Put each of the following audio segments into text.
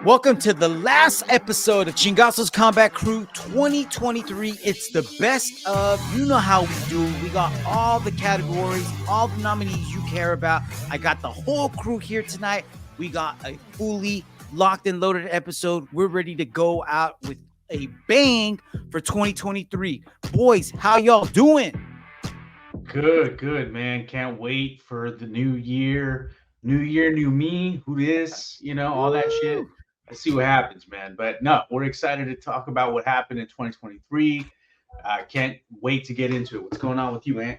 Welcome to the last episode of Chingazo's Combat Crew 2023. It's the best of, you know how we do. We got all the categories, all the nominees you care about. I got the whole crew here tonight. We got a fully locked and loaded episode. We're ready to go out with a bang for 2023. Boys, how y'all doing? Good, man. Can't wait for the new year. New year, new me. Who this? All that shit. Let's see what happens, man. But no, we're excited to talk about what happened in 2023. Can't wait to get into it. What's going on with you, Ant?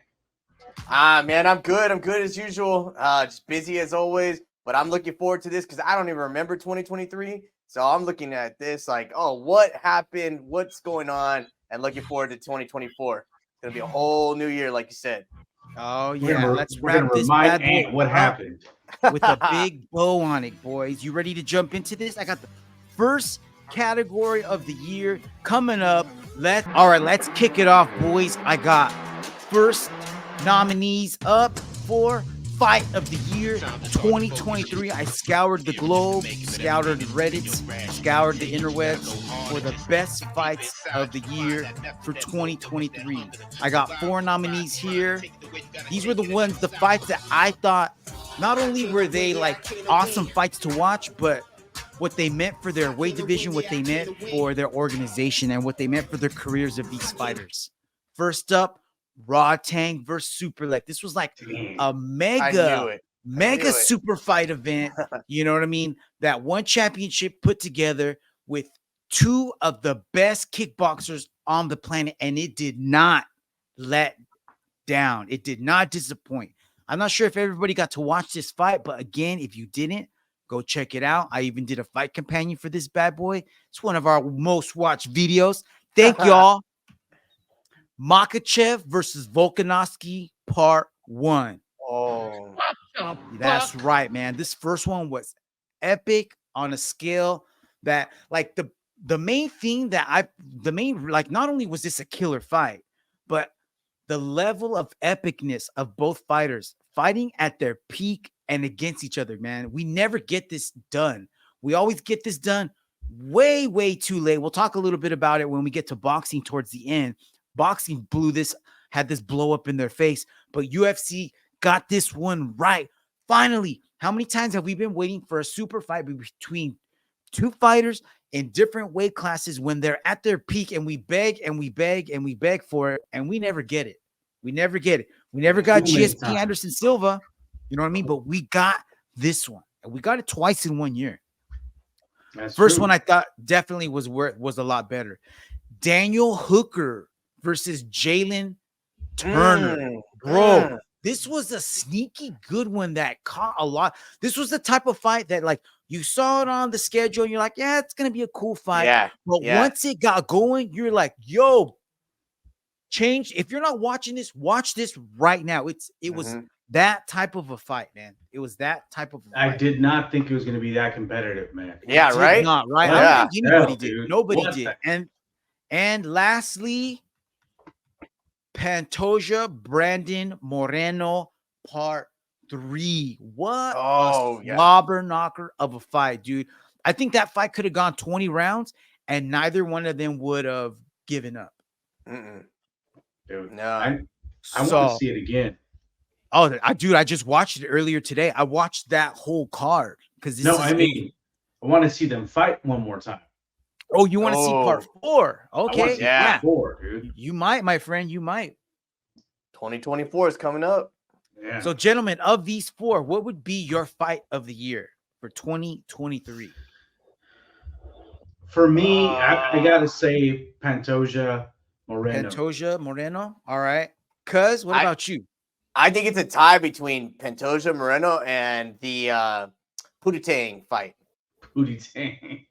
Man, I'm good. I'm good as usual. Just busy as always. But I'm looking forward to this because I don't even remember 2023. So I'm looking at this like, oh, what happened? What's going on? And looking forward to 2024. It's gonna be a whole new year, like you said. Oh yeah, let's we're gonna wrap this remind bad Ant boy what up happened. with a big bow on it, boys. You ready to jump into this? I got the first category of the year coming up. Let's kick it off, boys. I got first nominees up for Fight of the Year 2023. I scoured the globe, scoured Reddit, scoured the interwebs for the best fights of the year for 2023. I got 4 nominees here. These were the fights that I thought not only were they like awesome fights to watch, but what they meant for their weight division, what they meant for their organization, and what they meant for their careers of these fighters. First up, Rodtang versus Superlek. This was like a mega super fight event. You know what I mean? That one championship put together with 2 of the best kickboxers on the planet, and it did not let down. It did not disappoint. I'm not sure if everybody got to watch this fight, but again, if you didn't, go check it out. I even did a fight companion for this bad boy. It's one of our most watched videos. Thank y'all. Makachev versus Volkanovski, part 1. Oh, that's right, man. This first one was epic on a scale that, like, the main thing that not only was this a killer fight, but the level of epicness of both fighters fighting at their peak and against each other, man. We never get this done. We always get this done way, way too late. We'll talk a little bit about it when we get to boxing towards the end. Boxing had this blow up in their face, but UFC got this one right. Finally, how many times have we been waiting for a super fight between 2 fighters in different weight classes when they're at their peak, and we beg and we beg and we beg for it, and we never get it. We never get it. We never got GSP Anderson Silva, you know what I mean? But we got this one, and we got it twice in 1 year. First one I thought definitely was a lot better. Daniel Hooker versus Jalen Turner. Bro, this was a sneaky good one that caught a lot. This was the type of fight that, like, you saw it on the schedule and you're like, yeah, it's going to be a cool fight. Yeah. But once it got going, you're like, yo, change. If you're not watching this, watch this right now. It was that type of a fight, man. It was that type of a fight. I did not think it was going to be that competitive, man. Yeah, right? Not right. Yeah. I don't think anybody did. Dude. Nobody did. And lastly, Pantosja, Brandon Moreno, part 3. What a slobber knocker of a fight, dude. I think that fight could have gone 20 rounds, and neither one of them would have given up. Dude, no. I want to see it again. Oh, I just watched it earlier today. I watched that whole card because I want to see them fight one more time. Oh, you want to see part 4? Okay, part 4, dude. You might, my friend. You might. 2024 is coming up. Yeah. So, gentlemen, of these 4, what would be your fight of the year for 2023? For me, I gotta say Pantosja Moreno. Pantosja Moreno. All right. Cuz, what about you? I think it's a tie between Pantosja Moreno and the Puditang fight. Puditang.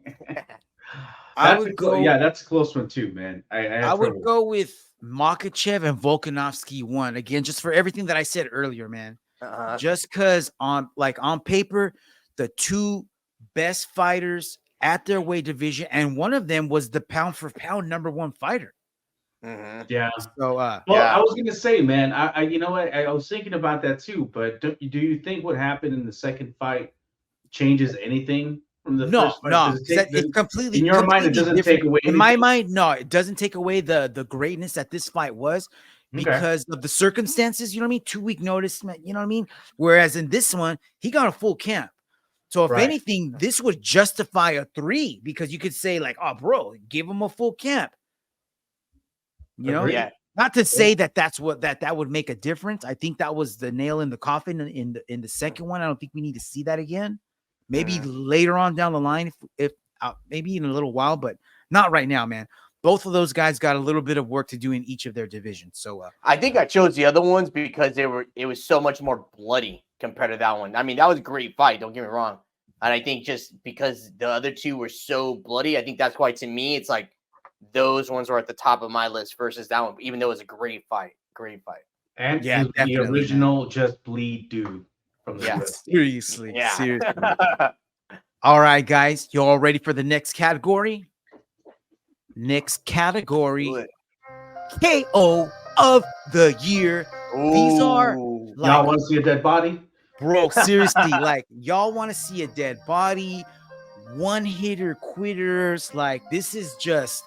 Yeah, that's a close one too, man. I would go with Makachev and Volkanovski 1 again, just for everything that I said earlier, man. Just because on paper, the 2 best fighters at their weight division, and one of them was the pound for pound #1 fighter. Yeah. So, I was gonna say, man, I you know what, I was thinking about that too. But do you think what happened in the second fight changes anything from the No, first fight? no, Does it take, it's completely in your mind, it completely doesn't different. take away In my anything? mind, no, it doesn't take away the greatness that this fight was Okay. because of the circumstances. You know what I mean? 2-week notice, you know what I mean? Whereas in this one, he got a full camp. So if Right. anything, this would justify a 3 because you could say like, oh, bro, give him a full camp. You know, Agreed. Yeah. not to say that that's what that would make a difference. I think that was the nail in the coffin in the second one. I don't think we need to see that again. Maybe later on down the line, if maybe in a little while, but not right now, man. Both of those guys got a little bit of work to do in each of their divisions. So I think I chose the other ones because it was so much more bloody compared to that one. I mean, that was a great fight, don't get me wrong. And I think just because the other two were so bloody, I think that's why to me it's like those ones were at the top of my list versus that one, even though it was a great fight. Great fight. And Yeah, the definitely, original Just Bleed dude from the Yeah. UFC. seriously, Yeah. seriously. All right, guys, you all ready for the next category? Next category, Do it. KO of the year. These are Ooh. Y'all like, want to see a dead body? bro, seriously, like y'all want to see a dead body, one hitter quitters. Like this is just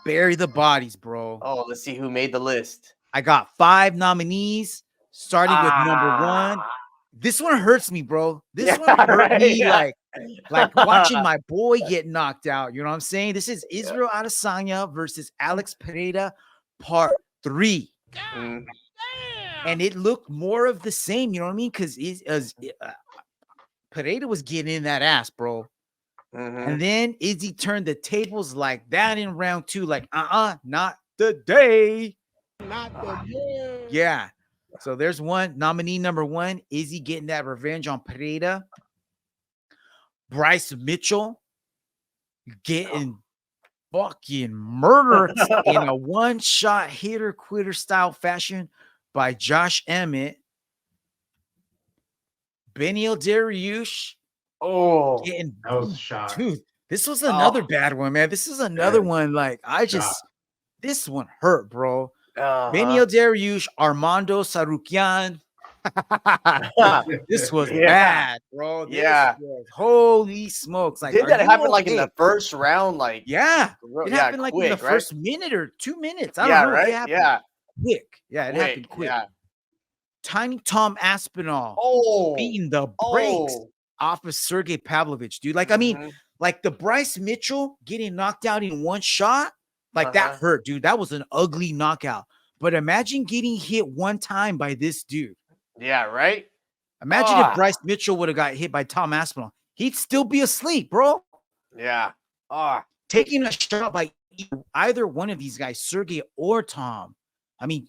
bury the bodies, bro. Oh, let's see who made the list. I got 5 nominees, starting with number 1. Ah. This one hurts me, bro. This Yeah, one hurt right, me yeah. like watching my boy get knocked out. You know what I'm saying? This is Israel Adesanya versus Alex Pereira, part 3. Mm. And it looked more of the same, you know what I mean? Because Pereira was getting in that ass, bro. Mhm. And then Izzy turned the tables like that in round 2, like, not today. Not the year. Yeah. So there's one nominee number 1, Izzy getting that revenge on Pereira. Bryce Mitchell getting fucking murdered in a one-shot hitter quitter style fashion by Josh Emmett. Benil Dariush Oh, getting, That was a shot. dude, this was another bad one, man. This is another one. Like, this one hurt, bro. Benil Dariush, Armando Sarukian. This was Yeah. bad, bro. This Yeah. was, holy smokes. Like, did are that you happen like in okay? the first round? Like, Yeah. ro- It yeah, happened like in the quick, right? first minute or 2 minutes. I Yeah, don't know. It right? happened Yeah, quick. Yeah, it happened quick. Yeah. Tiny Tom Aspinall Oh, beating the brakes off of Sergey Pavlovich, dude. Like, I mean, Mhm. like the Bryce Mitchell getting knocked out in one shot, like that hurt, dude. That was an ugly knockout. But imagine getting hit one time by this dude. Yeah, right? Imagine if Bryce Mitchell would have got hit by Tom Aspinall. He'd still be asleep, bro. Yeah. Taking a shot by either one of these guys, Sergey or Tom. I mean,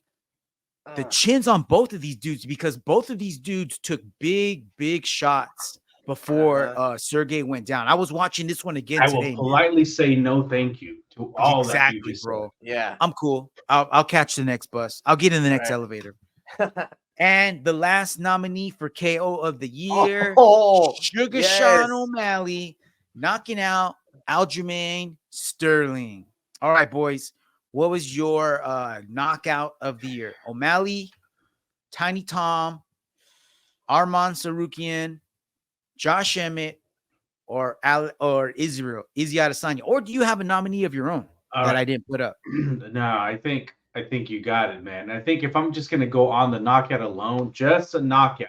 the chins on both of these dudes, because both of these dudes took big, big shots before Sergey went down. I was watching this one again I today. will politely say no thank you to all that you Exactly, just bro. Yeah. I'm cool. I'll catch the next bus. I'll get in the next elevator. And the last nominee for KO of the year, Sugar yes. Sean O'Malley, knocking out Aljamain Sterling. All right, boys. What was your knockout of the year? O'Malley, Tiny Tom, Arman Sarukian, Josh Emmett, or Israel, Izzy Adesanya? Or do you have a nominee of your own that I didn't put up? No, I think you got it, man. I think if I'm just gonna go on the knockout alone, just a knockout,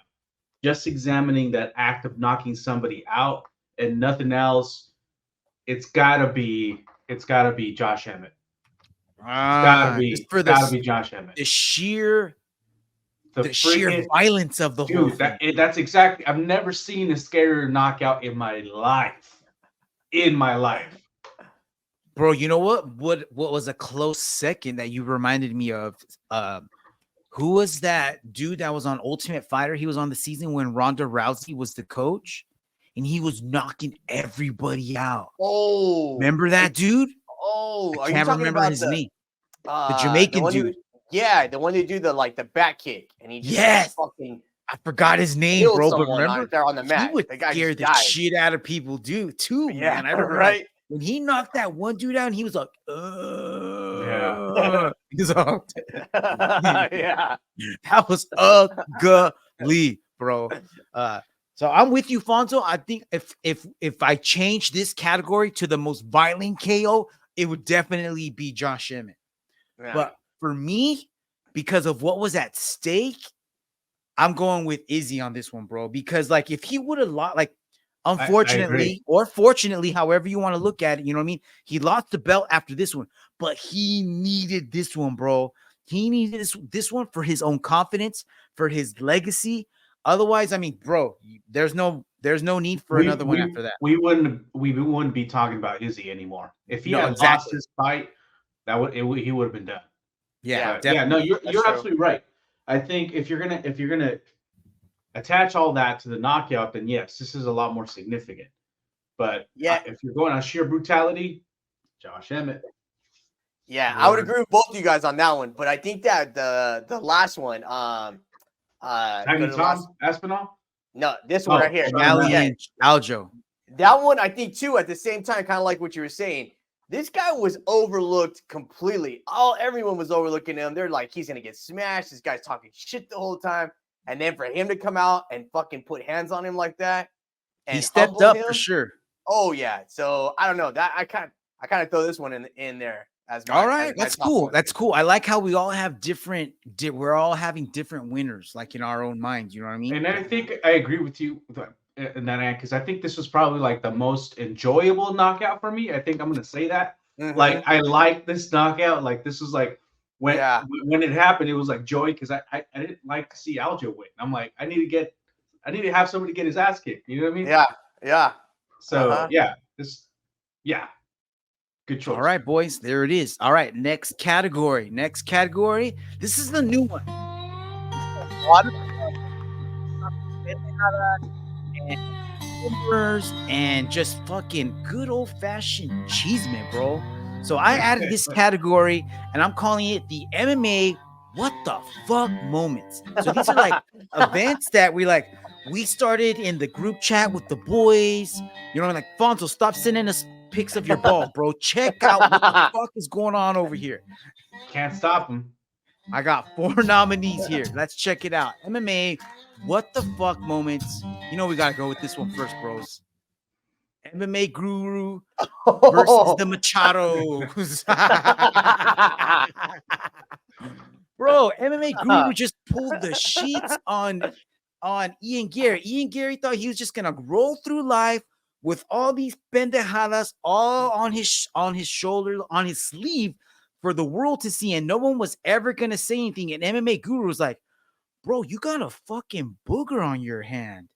just examining that act of knocking somebody out and nothing else, it's gotta be Josh Emmett. Gotta be Josh Emmett. The sheer freaking violence of the whole dude. thing. That's exactly. I've never seen a scarier knockout in my life. Bro, you know what was a close second that you reminded me of? Who was that dude that was on Ultimate Fighter? He was on the season when Ronda Rousey was the coach, and he was knocking everybody out. Oh, remember that dude? Oh, I can't remember his name. The Jamaican dude. The one who do the back kick, and he just fucking. I forgot his name, bro. But remember, there on the mat. He would the guy scare the shit out of people, dude. Too, yeah, man. I remember, right. When he knocked that one dude out, he was like, yeah. He's all, yeah. That was ugly, bro. So I'm with you, Fonzo. I think if I change this category to the most violent KO, it would definitely be Josh Emmett. Yeah. But for me, because of what was at stake, I'm going with Izzy on this one, bro. Because like if he would have lost, like I unfortunately agree. or fortunately, however you want to look at it, you know what I mean? He lost the belt after this one, but he needed this one, bro. He needed this one for his own confidence, for his legacy. Otherwise, I mean, bro, there's no need for another one after that. We wouldn't be talking about Izzy anymore. If he No, had lost exactly. his fight, he would have been done. Yeah, But yeah, no, definitely. you're absolutely right. I think if you're gonna attach all that to the knockout, then yes, this is a lot more significant. But Yeah. if you're going on sheer brutality, Josh Emmett. Yeah, I would agree with both of you guys on that one, but I think that the last one, Tiny go to the Tom last- Aspinall. no, this one Oh, right here. O'Malley. Yeah, Malian Aljo. that one I think too. At the same time, kind of like what you were saying, this guy was overlooked completely. Everyone was overlooking him. They're like, he's gonna get smashed. This guy's talking shit the whole time, and then for him to come out and fucking put hands on him like that, and He stepped humble up him, for sure. Oh yeah, so I don't know that I kind of throw this one in there as my, All right, as my that's top cool. one. That's cool. I like how we all have we're all having different winners, like in our own minds. You know what I mean? And I think I agree with you in that, because I think this was probably like the most enjoyable knockout for me. I think I'm gonna say that. Mhm. Like I like this knockout. Like this was like when Yeah. when it happened, it was like joy because I didn't like to see Aljo win. I'm like I need to have somebody get his ass kicked. You know what I mean? Yeah. So yeah, good choice. All right, boys, there it is. All right, next category. This is the new one. And just fucking good old fashioned cheeseman, bro. So I added this category, and I'm calling it the MMA what the fuck moments. So these are like events that we started in the group chat with the boys. You know, like Fonzo, stop sending us pics of your balls, bro. Check out what the fuck is going on over here. Can't stop him. I got 4 nominees here. Let's check it out. MMA, what the fuck moments. You know we gotta go with this one first, bros. MMA Guru versus the Machados. Bro, MMA Guru just pulled the sheets on Ian Gary. Ian Gary thought he was just gonna roll through life with all these pendejadas all on his shoulder, on his sleeve for the world to see, and no one was ever gonna say anything. And MMA Guru was like, bro, you got a fucking booger on your hand.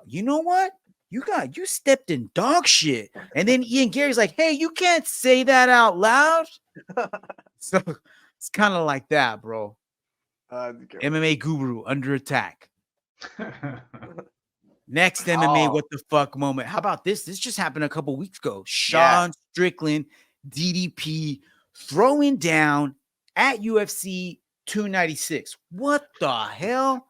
You know what? You stepped in dog shit. And then Ian Gary's like, hey, you can't say that out loud. So it's kind of like that, bro. MMA Guru under attack. Next MMA what the fuck moment. How about this? This just happened a couple weeks ago. Sean Strickland, DDP, throwing down at UFC 296. What the hell?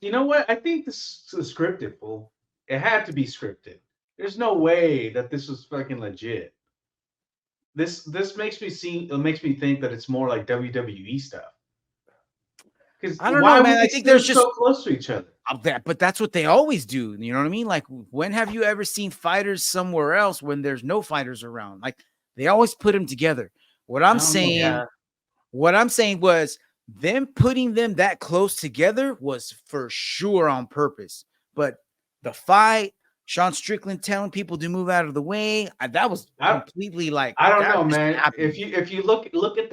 You know what? I think this is scripted, fool. It had to be scripted. There's no way that this was fucking legit. This makes me think that it's more like WWE stuff. Because I don't know, man. I think there's just so close to each other. But that's what they always do. You know what I mean? Like, when have you ever seen fighters somewhere else when there's no fighters around? Like, they always put them together. What I'm saying was them putting them that close together was for sure on purpose. But the fight, Sean Strickland telling people to move out of the way, that was completely like I don't know, man. Happened. If you look at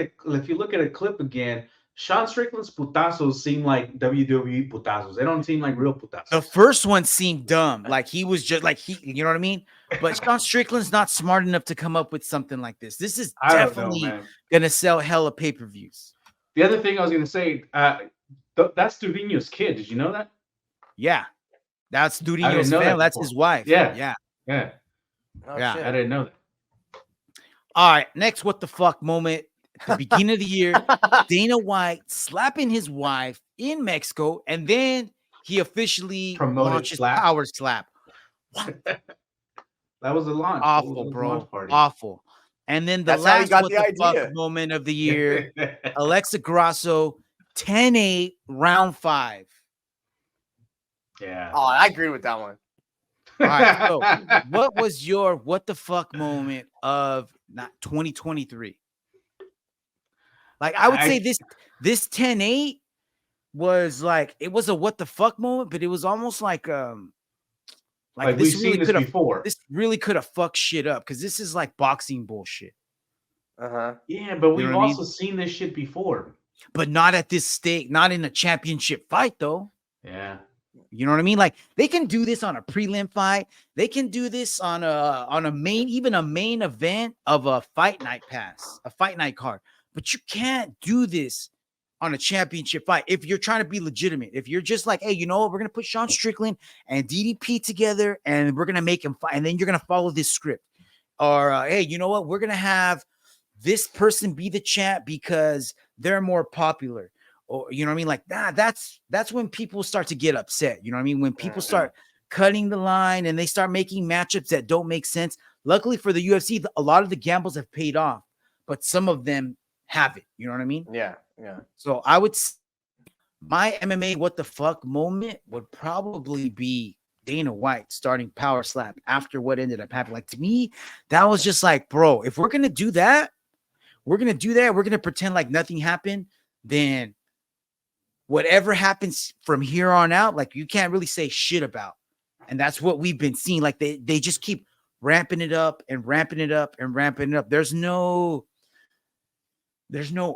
a clip again, Sean Strickland's putazos seem like WWE putazos. They don't seem like real putazos. The first one seemed dumb. Like he was just like you know what I mean? But Sean Strickland's not smart enough to come up with something like this. This is definitely gonna sell hella pay-per-views. The other thing I was gonna say, that's Duvino's kid. Did you know that? Yeah. That's Duvino's family. That's his wife. Yeah. Oh, yeah. shit. I didn't know that. All right. Next, what the fuck moment. At the beginning of the year, Dana White slapping his wife in Mexico, and then he officially launches Power Slap. What? That was a launch. Awful, bro. Awful. And then the last what the fuck moment of the year, Alexa Grasso, 10-8, round 5. Yeah. Oh, I agree with that one. All right. So, what was your what the fuck moment of not 2023? Like, I would say this 10-8 was like it was a what the fuck moment, but it was almost like like this we've really seen this could have before. this really could have fucked shit up because this is like boxing bullshit. Uh-huh. Yeah, but You we've know what I also seen this shit before. But not at this stake, not in a championship fight, though. Yeah. You know what I mean? Like they can do this on a prelim fight. They can do this on a main, even a main event of a fight night pass, a fight night card. But you can't do this on a championship fight if you're trying to be legitimate. If you're just like, hey, you know what? We're gonna put Sean Strickland and DDP together, and we're gonna make him fight, and then you're gonna follow this script. Or hey, you know what? We're gonna have this person be the champ because they're more popular. Or you know what I mean? Like that's when people start to get upset. You know what I mean? When people start cutting the line and they start making matchups that don't make sense. Luckily for the UFC, a lot of the gambles have paid off, but some of them haven't. You know what I mean? Yeah, yeah. So I would my MMA what the fuck moment would probably be Dana White starting Power Slap after what ended up happening. Like to me, that was just like, bro, if we're gonna do that, we're gonna pretend like nothing happened, then whatever happens from here on out, like you can't really say shit about. And that's what we've been seeing. Like they just keep ramping it up and ramping it up and ramping it up. There's no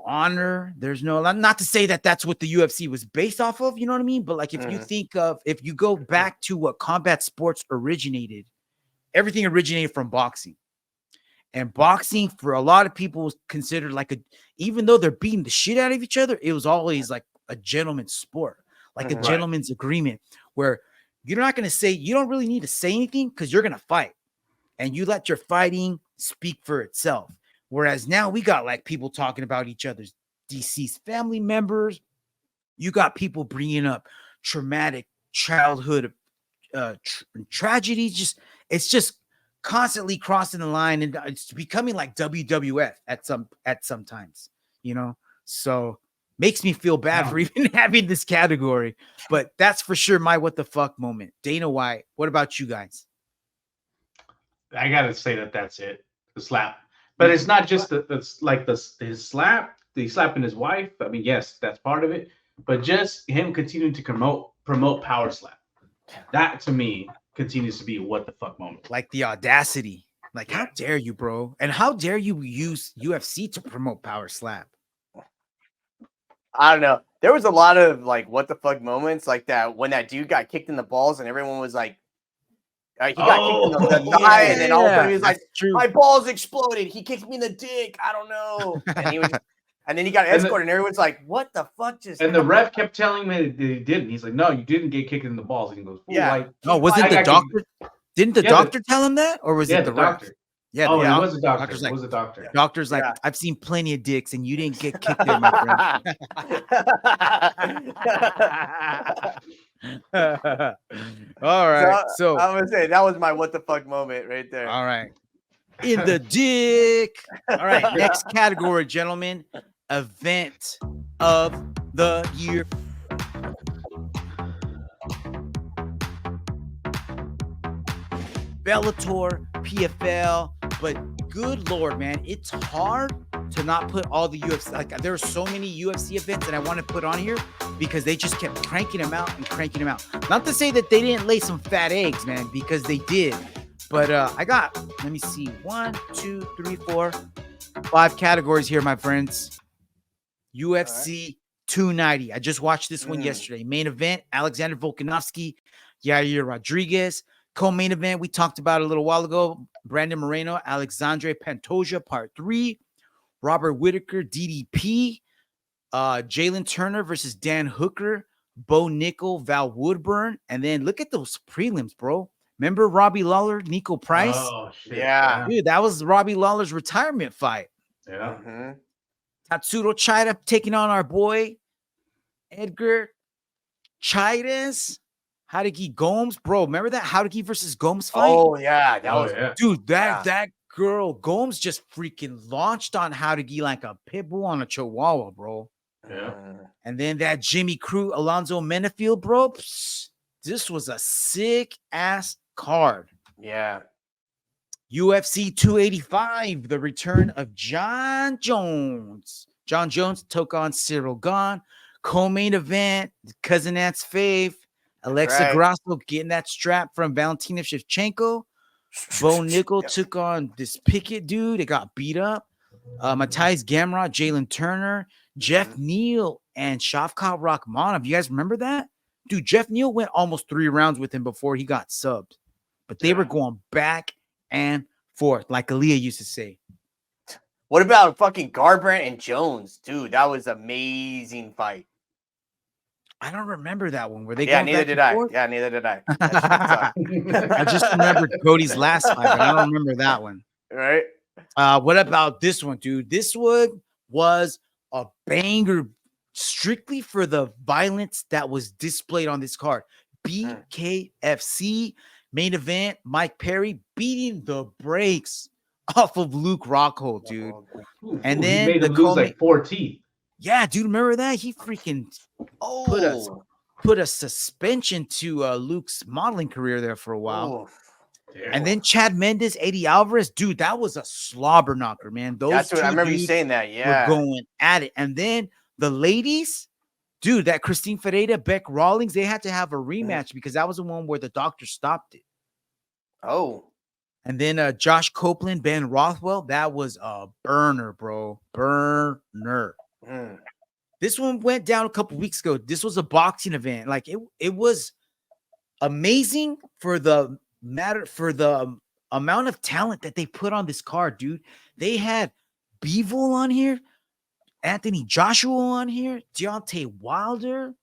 honor. There's no, not to say that that's what the UFC was based off of, you know what I mean? But like if you go back to what combat sports originated, everything originated from boxing. And boxing for a lot of people was considered like even though they're beating the shit out of each other, it was always like a gentleman's sport, like a gentleman's agreement where you're not going to say, you don't really need to say anything because you're going to fight and you let your fighting speak for itself. Whereas now we got like people talking about each other's deceased family members. You got people bringing up traumatic childhood tragedies. It's just constantly crossing the line and it's becoming like WWF at some times, you know? So makes me feel bad for even having this category, but that's for sure my what the fuck moment. Dana White, what about you guys? I gotta say that's it. The slap. But it's not just his slap, the slapping his wife. I mean, yes, that's part of it, but just him continuing to promote Power Slap. That to me continues to be a what the fuck moment. Like the audacity. Like, how dare you, bro? And how dare you use UFC to promote Power Slap? I don't know. There was a lot of like what the fuck moments like that when that dude got kicked in the balls and everyone was like, he got kicked in the thigh, and then all of a sudden he was like, my balls exploded. He kicked me in the dick. I don't know. And he was, and then he got escorted, and everyone's like, what the fuck just happened? The ref kept telling me that he didn't. He's like, no, you didn't get kicked in the balls. And he goes, yeah. No, was it the doctor? Didn't the doctor tell him that? Or was it the doctor? Ref? Yeah, it was a doctor. It was a doctor. Doctor's like, I've seen plenty of dicks, and you didn't get kicked there, my friend. All right. So I'm gonna say that was my what the fuck moment right there. All right. In the dick. All right. Next category, gentlemen. Event of the year. Bellator, PFL, but good Lord, man, it's hard to not put all the UFC. Like there are so many UFC events that I want to put on here because they just kept cranking them out and cranking them out. Not to say that they didn't lay some fat eggs, man, because they did. But I got, let me see, 1, 2, 3, 4, 5 categories here, my friends. UFC 290. I just watched this one yesterday. Main event, Alexander Volkanovski, Yair Rodriguez. Co-main event, we talked about a little while ago. Brandon Moreno, Alexandre Pantosja, part 3. Robert Whittaker, DDP. Jalen Turner versus Dan Hooker. Bo Nickel, Val Woodburn. And then look at those prelims, bro. Remember Robbie Lawler, Nico Price? Oh, shit. Yeah. Dude, that was Robbie Lawler's retirement fight. Yeah. Tatsuro Chida taking on our boy, Edgar Chairez. Hideki Gomes, bro. Remember that Hideki versus Gomes fight? Oh yeah, that was dude. That girl Gomes just freaking launched on Hideki like a pit bull on a chihuahua, bro. Yeah. And then that Jimmy Crute, Alonzo Menefield, bro. Psh, This was a sick ass card. Yeah. UFC 285, the return of John Jones. John Jones took on Cyril Gahn. Co-main event, Cousin Ant's fave. Alexa right. Grasso getting that strap from Valentina Shevchenko. Bo Nickel took on this Pickett dude. It got beat up. Matthias Gamrot, Jalen Turner, Jeff Neal, and Shavkat Rakhmonov. You guys remember that? Dude, Jeff Neal went almost 3 rounds with him before he got subbed. But they were going back and forth, like Aaliyah used to say. What about fucking Garbrandt and Jones? Dude, that was amazing fight. I don't remember that one. Were they? Yeah, going neither back did and I. forth? Yeah, neither did I. That shit I just remembered Cody's last fight, but I don't remember that one. right? What about this one, dude? This one was a banger strictly for the violence that was displayed on this card. BKFC main event, Mike Perry beating the brakes off of Luke Rockhold, dude. And Ooh, then he made the him lose co-main- like 4 teeth. Yeah, dude, remember that? He freaking put a suspension to Luke's modeling career there for a while. And then Chad Mendes, Eddie Alvarez, dude, that was a slobber knocker, man. Those That's what two I remember you dudes saying that. were Yeah. going at it. And then the ladies, dude, that Christine Ferreira, Beck Rawlings, they had to have a rematch because that was the one where the doctor stopped it. Oh. And then Josh Copeland, Ben Rothwell, that was a burner, bro. Burner. Mm. This one went down a couple weeks ago. This was a boxing event. Like it was amazing for the amount of talent that they put on this card, dude. They had Bivol on here, Anthony Joshua on here, Deontay Wilder.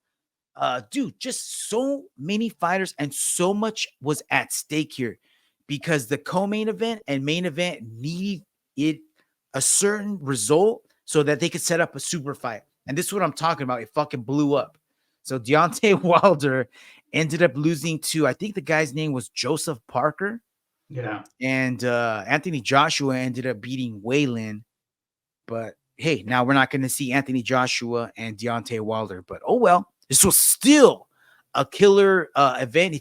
Dude, just so many fighters and so much was at stake here because the co-main event and main event needed a certain result so that they could set up a super fight. And this is what I'm talking about. It fucking blew up. So Deontay Wilder ended up losing to, I think the guy's name was Joseph Parker. Yeah. And Anthony Joshua ended up beating Waylon. But hey, now we're not going to see Anthony Joshua and Deontay Wilder. But oh well, this was still a killer event.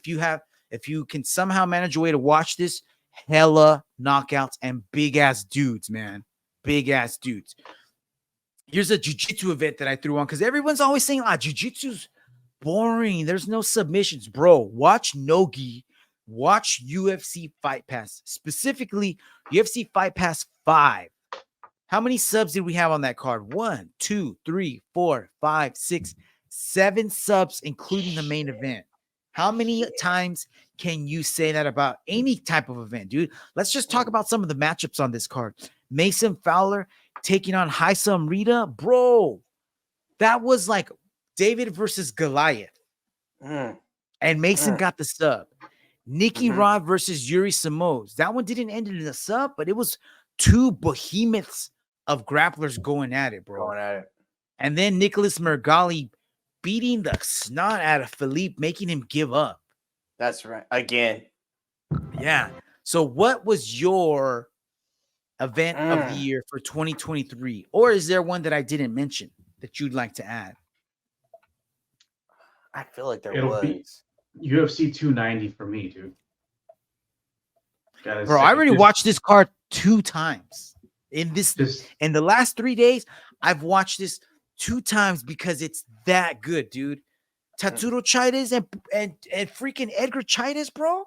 If you can somehow manage a way to watch this, hella knockouts and big ass dudes, man. Big ass dudes. Here's a jiu-jitsu event that I threw on because everyone's always saying, jiu-jitsu's boring. There's no submissions. Bro, watch Nogi. Watch UFC Fight Pass. Specifically, UFC Fight Pass 5. How many subs did we have on that card? 1, 2, 3, 4, 5, 6, 7 subs, including the main event. How many times can you say that about any type of event, dude? Let's just talk about some of the matchups on this card. Mason Fowler taking on Haisam Rita. Bro, that was like David versus Goliath. And Mason got the sub. Nicky Rod versus Yuri Simoes. That one didn't end in a sub, but it was 2 behemoths of grapplers going at it, bro. Going at it. And then Nicholas Mergali beating the snot out of Philippe, making him give up. That's right. Again. Yeah. So what was your event of the year for 2023? Or is there one that I didn't mention that you'd like to add? I feel like there It'll was. be UFC 290 for me, dude. Bro, I already watched this card 2 times. In the last 3 days, I've watched this 2 times because it's that good, dude. Tatsuro Chaides and freaking Edgar Chaides, bro.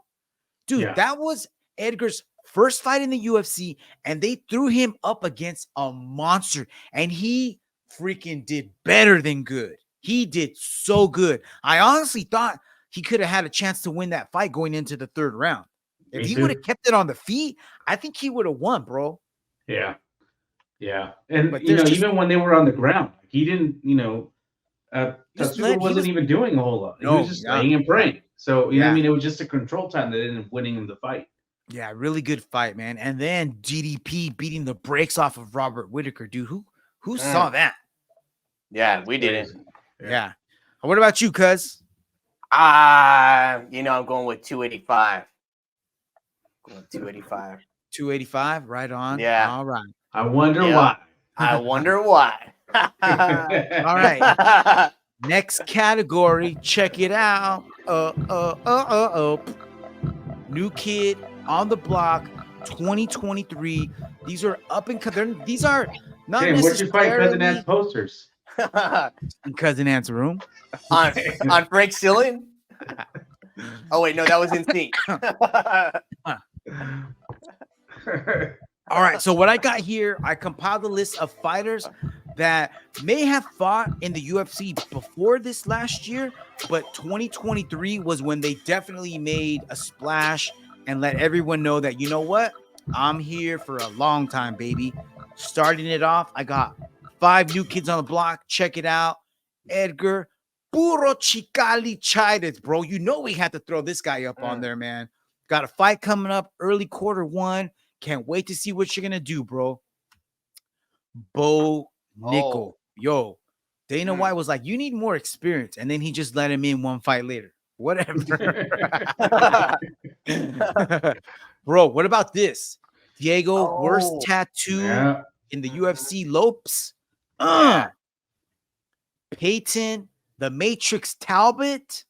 Dude, that was Edgar's first fight in the UFC, and they threw him up against a monster, and he freaking did better than good. He did so good. I honestly thought he could have had a chance to win that fight going into the 3rd round. If he would have kept it on the feet, I think he would have won, bro. Yeah. And, but even when they were on the ground, he didn't, Tatsuro wasn't even doing a whole lot. He was just laying and praying. So, you know what I mean? It was just a control time that ended up winning him the fight. Yeah, really good fight, man. And then DDP beating the brakes off of Robert Whittaker, dude. Who saw that? Yeah, we didn't. Yeah. What about you, cuz? I'm going with 285. 285. 285, right on. Yeah. All right. I wonder why. I wonder why. All right. Next category, check it out. New kid on the block, 2023. These are up and coming. These are not Damn, where'd you find Cousin Ant's necessarily posters? in Cousin Ant's room. on Frank Ceiling. Oh wait, no, that was in sync. All right, so what I got here, I compiled a list of fighters that may have fought in the UFC before this last year, but 2023 was when they definitely made a splash and let everyone know that, you know what, I'm here for a long time, baby. Starting it off, I got 5 new kids on the block. Check it out. Edgar Puro Chicali Chides, bro. You know we had to throw this guy up on there, man. Got a fight coming up early quarter 1. Can't wait to see what you're gonna do, bro. Bo Nickel. Yo, Dana White was like, you need more experience. And then he just let him in one fight later. Whatever. Bro, what about this? Diego, worst tattoo in the UFC, Lopes. Peyton, the Matrix Talbot.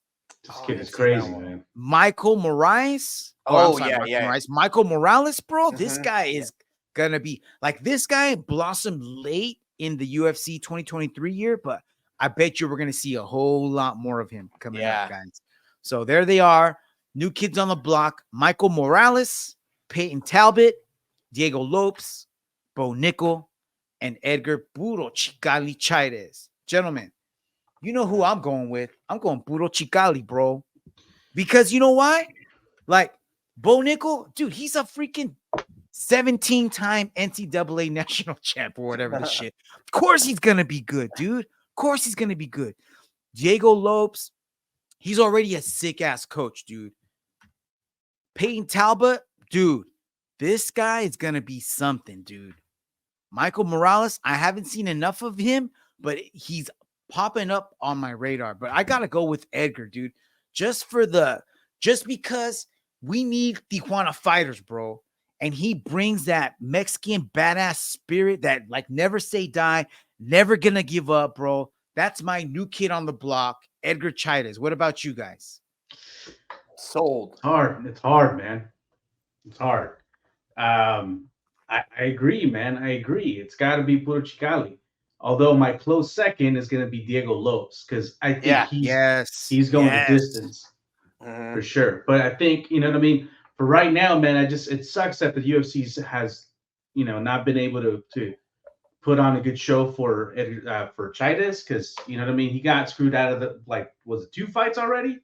This kid is crazy, man. Michael Morales. Morales. Michael Morales, bro. This guy is gonna be like, this guy blossomed late in the UFC 2023 year, but I bet you we're gonna see a whole lot more of him coming up, guys. So there they are, new kids on the block: Michael Morales, Peyton Talbot, Diego Lopes, Bo Nickel, and Edgar Puro Chicali Chides. Gentlemen, you know who I'm going with. I'm going Puro Chicali, bro. Because you know why? Like, Bo Nickel, dude, he's a freaking 17-time NCAA national champ or whatever the shit. Of course he's going to be good, dude. Of course he's going to be good. Diego Lopes, he's already a sick-ass coach, dude. Peyton Talbot, dude, this guy is going to be something, dude. Michael Morales, I haven't seen enough of him, but he's popping up on my radar. But I got to go with Edgar, dude. Just because we need Tijuana fighters, bro. And he brings that Mexican badass spirit that, like, never say die, never gonna give up, bro. That's my new kid on the block, Edgar Chides. What about you guys? Sold. It's hard, man. It's hard. I agree, man. I agree. It's got to be Puro Chicali. Although my close second is going to be Diego Lopes, because I think he's going the distance for sure. But I think, you know what I mean? For right now, man, it sucks that the UFC has, you know, not been able to put on a good show for Chides, because, you know what I mean? He got screwed out of was it 2 fights already?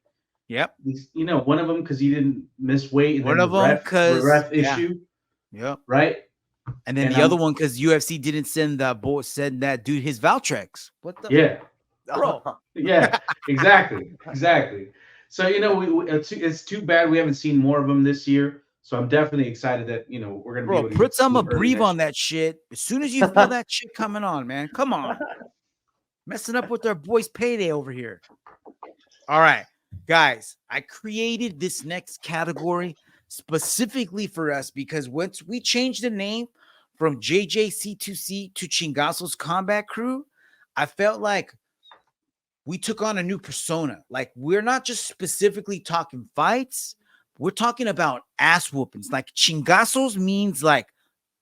Yep. You know, one of them because he didn't miss weight, and one of them because ref issue. Yep. Right. And then the other one because UFC didn't send that dude his Valtrex. What the? Bro. Yeah. Exactly. So, you know, it's too bad we haven't seen more of them this year. So I'm definitely excited that, you know, we're gonna be able to put some breathe on that shit as soon as you feel that shit coming on, man. Come on, messing up with our boys' payday over here. All right, guys, I created this next category specifically for us because once we changed the name from JJC2C to Chingazo's Combat Crew, I felt like we took on a new persona. Like, we're not just specifically talking fights. We're talking about ass whoopings. Like, chingazos means like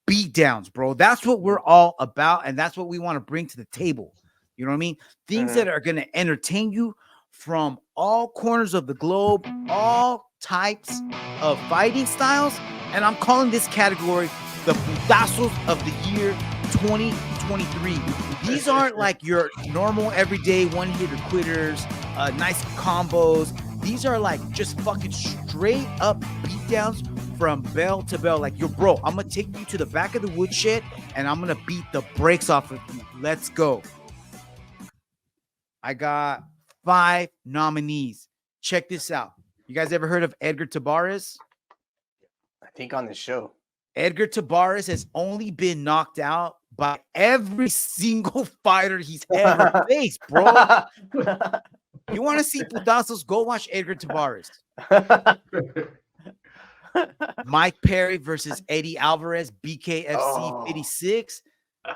beat downs, bro. That's what we're all about. And that's what we want to bring to the table. You know what I mean? Things that are going to entertain you from all corners of the globe, all types of fighting styles. And I'm calling this category the putazos of the year 2023. These aren't like your normal everyday one-hitter quitters, nice combos. These are like just fucking straight up beatdowns from bell to bell. Like, yo, bro, I'm gonna take you to the back of the woodshed and I'm gonna beat the brakes off of you. Let's go. I got 5 nominees. Check this out. You guys ever heard of Edgar Tabarez? I think on this show. Edgar Tabarez has only been knocked out by every single fighter he's ever faced, bro. You want to see putazos? Go watch Edgar Tabarez. Mike Perry versus Eddie Alvarez, BKFC 56.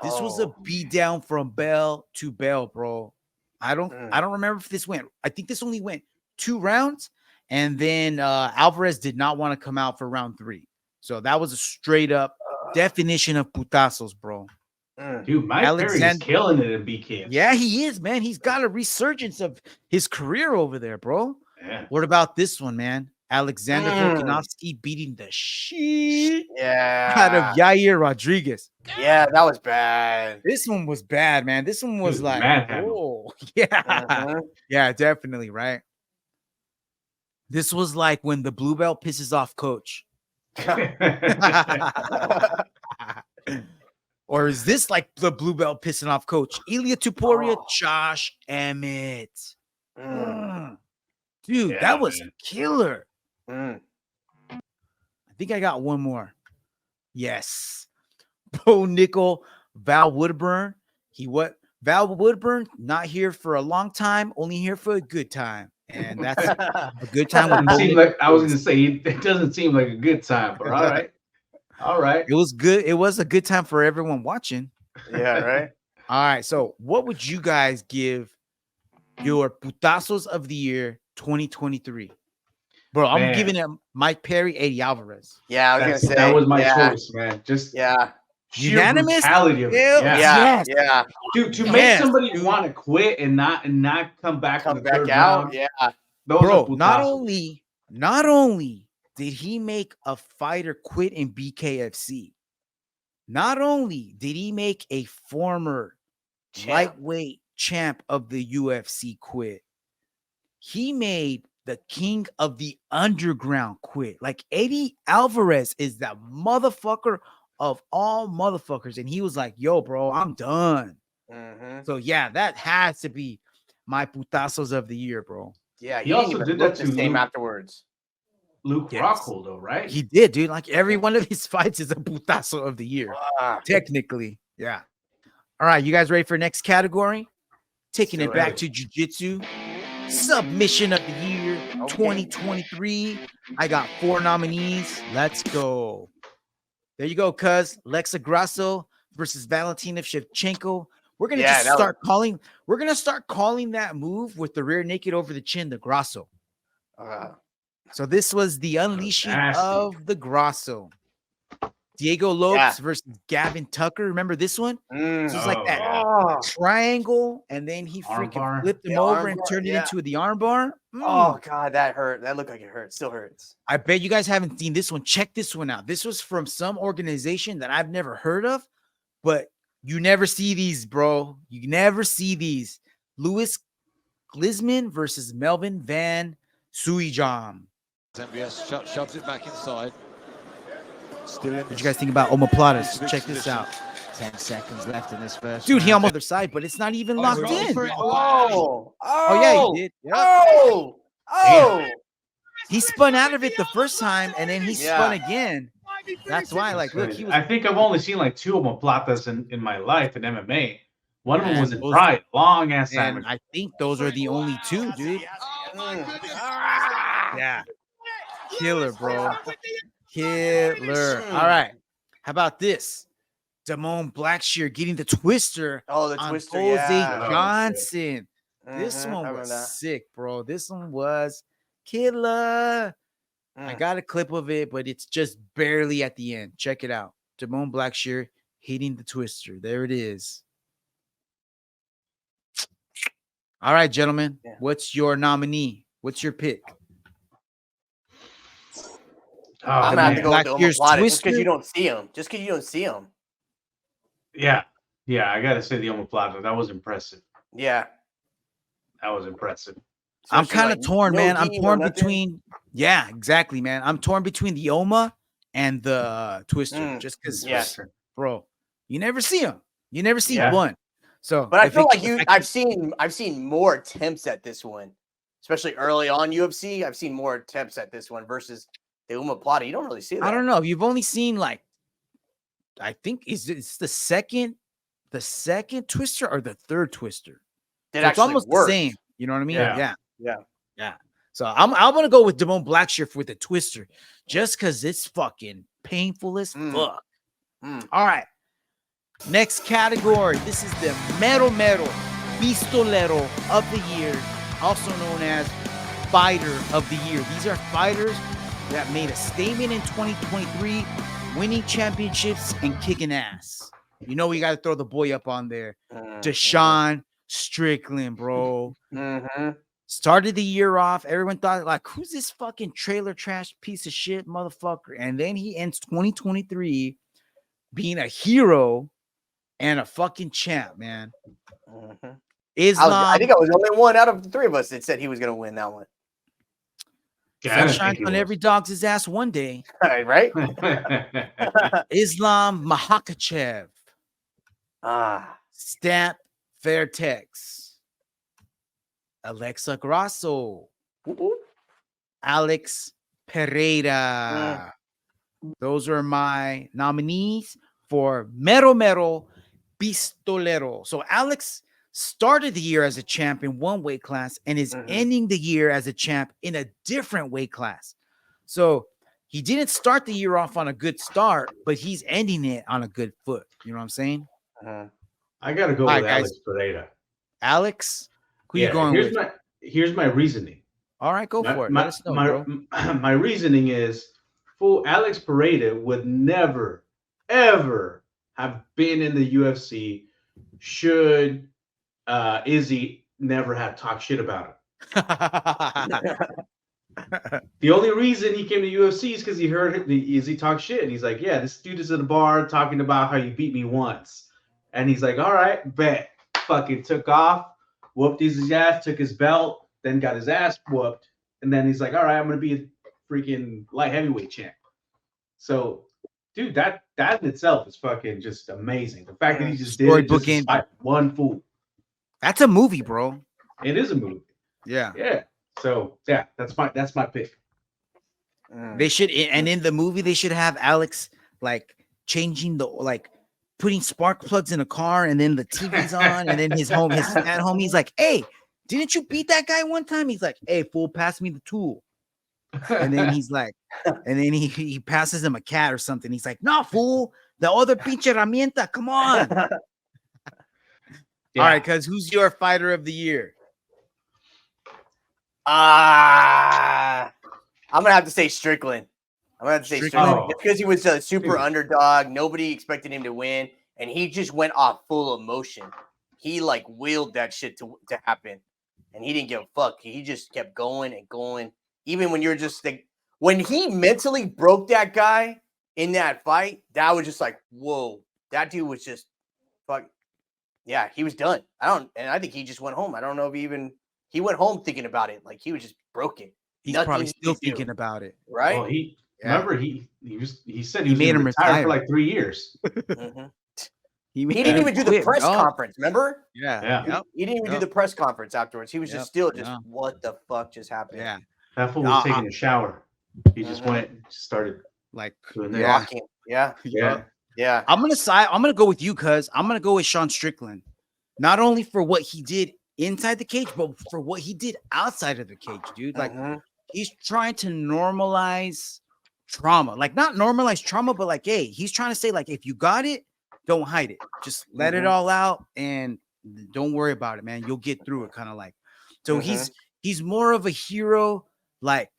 This was a beatdown from bell to bell, bro. I don't remember if this went. I think this only went 2 rounds, and then Alvarez did not want to come out for round 3. So that was a straight up definition of putazos, bro. Dude, Mike Perry is killing it in BKFC. Yeah, he is, man. He's got a resurgence of his career over there, bro. Yeah. What about this one, man? Alexander Volkanovski beating the shit out of Yair Rodriguez. Yeah, that was bad. This one was bad, man. This one was like, oh, yeah. Yeah, definitely, right? This was like when the blue belt pisses off coach. Or is this like the blue belt pissing off coach? Ilya Tuporia, Josh Emmett. Dude, that was killer. I think I got one more. Yes. Bo Nickel, Val Woodburn. Val Woodburn, not here for a long time, only here for a good time. And that's a good time. I was going to say, it doesn't seem like a good time, but all right. All right. It was good. It was a good time for everyone watching. Yeah, right. All right. So what would you guys give your putazos of the year 2023? Bro, I'm giving it Mike Perry, Eddie Alvarez. Yeah, I was gonna say that was my choice, man. Just unanimous. Brutality of it. Yeah. Dude, to make somebody want to quit and not come back out. Round, bro, not only did he make a fighter quit in BKFC, not only did he make a former lightweight champ of the UFC quit, he made the king of the underground quit. Like, Eddie Alvarez is that motherfucker of all motherfuckers. And he was like, yo, bro, I'm done. So, yeah, that has to be my putazos of the year, bro. Yeah, he also did that to Luke afterwards. Luke Rockhold, though, right? He did, dude. Like, every one of his fights is a putazo of the year. Technically, yeah. All right, you guys ready for next category? Taking it back to jiu-jitsu. Submission of the year 2023. I got 4 nominees. Let's go. There you go, cuz. Lexa Grasso versus Valentina Shevchenko. We're gonna start calling that move with the rear naked over the chin, the Grasso. So this was the unleashing of the Grasso. Diego Lopes versus Gavin Tucker. Remember this one? This was like that triangle, and then he freaking flipped him over and turned it into the armbar. Oh, God, that hurt. That looked like it hurt. Still hurts. I bet you guys haven't seen this one. Check this one out. This was from some organization that I've never heard of, but you never see these, bro. You never see these. Louis Glisman versus Melvin Van Suijam. MBS shoves it back inside. What you guys think about omoplatas? Check this out. 10 seconds left in this first. Dude, he almost other side, but it's not even locked in. Oh, yeah, he did. Yep. Oh. He spun out of it the first time, and then he spun again. That's why, like, look, he was. I think I've only seen like 2 omoplatas in my life in MMA. One of them was in Pride, long ass time. And I think those are the only 2, dude. Yeah. Killer, bro. Killer. All right. How about this? Damone Blackshear getting the twister. Oh, the twister. Jose Johnson. This one was sick, bro. This one was killer. I got a clip of it, but it's just barely at the end. Check it out. Damone Blackshear hitting the twister. There it is. All right, gentlemen. What's your nominee? What's your pick? I'm gonna have to go with the omoplata just because you don't see him. Just because you don't see him. Yeah, I gotta say the omoplata. That was impressive. Yeah, that was impressive. I'm kind of torn, man. I'm torn between. Yeah, exactly, man. I'm torn between the Oma and the twister, just because, bro, you never see him. You never see one. So, but I feel like I've seen more attempts at this one, especially early on UFC. I've seen more attempts at this one versus the omoplata. You don't really see that. I don't know. You've only seen like, I think it's the second twister or the third twister. It's almost the same. You know what I mean? Yeah. So I'm gonna go with Damone Blackshear with the twister, just because it's fucking painful as fuck. All right. Next category. This is the Mero pistolero of the year, also known as fighter of the year. These are fighters that made a statement in 2023, winning championships and kicking ass. You know, we got to throw the boy up on there. Deshaun Strickland, bro. Started the year off. Everyone thought, like, who's this fucking trailer trash piece of shit motherfucker? And then he ends 2023 being a hero and a fucking champ, man. Islam. I think I was the only one out of the three of us that said he was going to win that one. Sun shines on every dog's ass one day. Right? Islam Makachev. Stamp Fairtex. Alexa Grasso. Alex Pereira. Those are my nominees for Mero Pistolero. So Alex started the year as a champ in one weight class and is ending the year as a champ in a different weight class. So he didn't start the year off on a good start, but he's ending it on a good foot. You know what I'm saying? I got to go with Alex Pereira. Alex? Who you going with? Here's my reasoning. All right, go for it. Let us know, bro. My reasoning is, Alex Pereira would never, ever have been in the UFC should Izzy never have talked shit about him. The only reason he came to UFC is because he heard Izzy talk shit. And he's like, yeah, this dude is at the bar talking about how you beat me once. And he's like, all right, bet. Fucking took off, whooped Izzy's ass, took his belt, then got his ass whooped. And then he's like, all right, I'm going to be a freaking light heavyweight champ. So, dude, that in itself is fucking just amazing. The fact that he just did it just to fight one fool. That's a movie, bro. It is a movie. Yeah. Yeah. So, yeah, that's my pick. They should, and in the movie, they should have Alex like changing putting spark plugs in a car, and then the TV's on, and then his at home, he's like, hey, didn't you beat that guy one time? He's like, hey, fool, pass me the tool. And then he's like, and then he passes him a cat or something. He's like, no, fool, the other pinche herramienta, come on. All right, cuz who's your fighter of the year? I'm gonna have to say Strickland. Strickland because he was a super underdog. Nobody expected him to win, and he just went off full emotion. He like willed that shit to happen, and he didn't give a fuck. He just kept going and going. Even when you're just like, when he mentally broke that guy in that fight, that was just like, whoa, that dude was just fuck. Yeah, he was done. I think he just went home. I don't know if he went home thinking about it. Like he was just broken. He's probably still thinking about it, right? Well, remember he said he made him retire for like 3 years. He didn't even do the press conference. Remember? Yeah. He didn't even do the press conference afterwards. He was just what the fuck just happened? Yeah. That fool was taking a shower. He just went and started like rocking. Yeah. I'm gonna go with you, cuz I'm gonna go with Sean Strickland. Not only for what he did inside the cage, but for what he did outside of the cage, dude. Like he's trying to normalize trauma. Like not normalize trauma, but like, hey, he's trying to say, like, if you got it, don't hide it. Just let it all out and don't worry about it, man. You'll get through it, kind of like. So he's more of a hero, like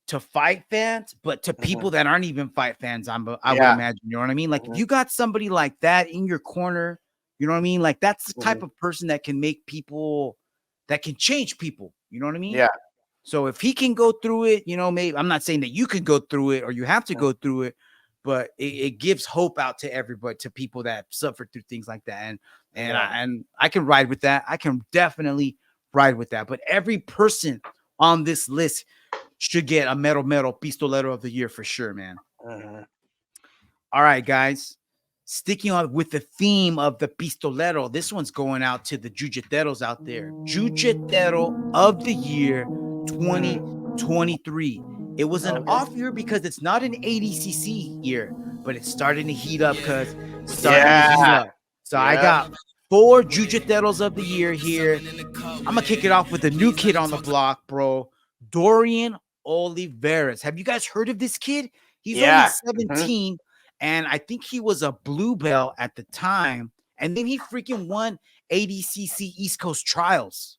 to fight fans, but to people that aren't even fight fans, I would imagine. You know what I mean? Like if you got somebody like that in your corner, you know what I mean? Like that's the type of person that can make people, that can change people. You know what I mean? Yeah. So if he can go through it, you know, maybe I'm not saying that you can go through it or you have to go through it, but it gives hope out to everybody, to people that suffer through things like that. And I can ride with that. I can definitely ride with that. But every person on this list should get a Mero Pistolero of the year for sure, man. All right, guys. Sticking on with the theme of the pistolero, this one's going out to the Jiu-Jiteiros out there. Jiu-Jiteiro of the year 2023. It was an off year because it's not an ADCC year, but it's starting to heat up because it's starting to heat up. So I got 4 Jiu-Jiteiros of the year here. I'm going to kick it off with a new kid on the block, bro. Dorian Oliveras. Have you guys heard of this kid? He's only 17. And I think he was a blue belt at the time. And then he freaking won ADCC East Coast Trials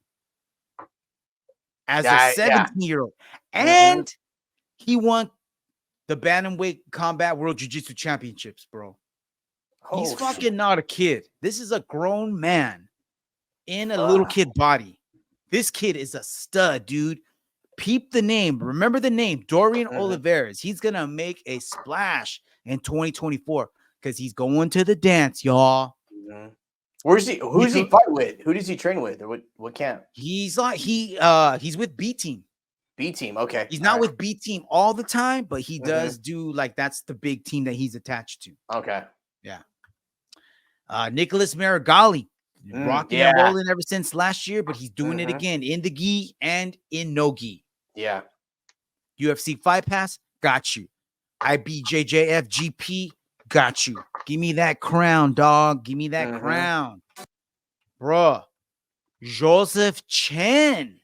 as a 17-year-old. And he won the Bantamweight Combat World Jiu-Jitsu Championships, bro. He's fucking not a kid. This is a grown man in a little kid body. This kid is a stud, dude. Peep the name. Remember the name, Dorian Oliveras. He's going to make a splash in 2024 because he's going to the dance, y'all. Who's he fight with? Who does he train with? Or what camp? He's with B Team. B Team, okay. He's not with B Team all the time, but he does do like that's the big team that he's attached to. Okay. Yeah. Nicholas Marigali, rocking and rolling ever since last year, but he's doing it again in the gi and in no gi. Yeah. UFC Fight Pass, got you. IBJJF GP, got you. Give me that crown, dog. Give me that crown. Bruh. Joseph Chen,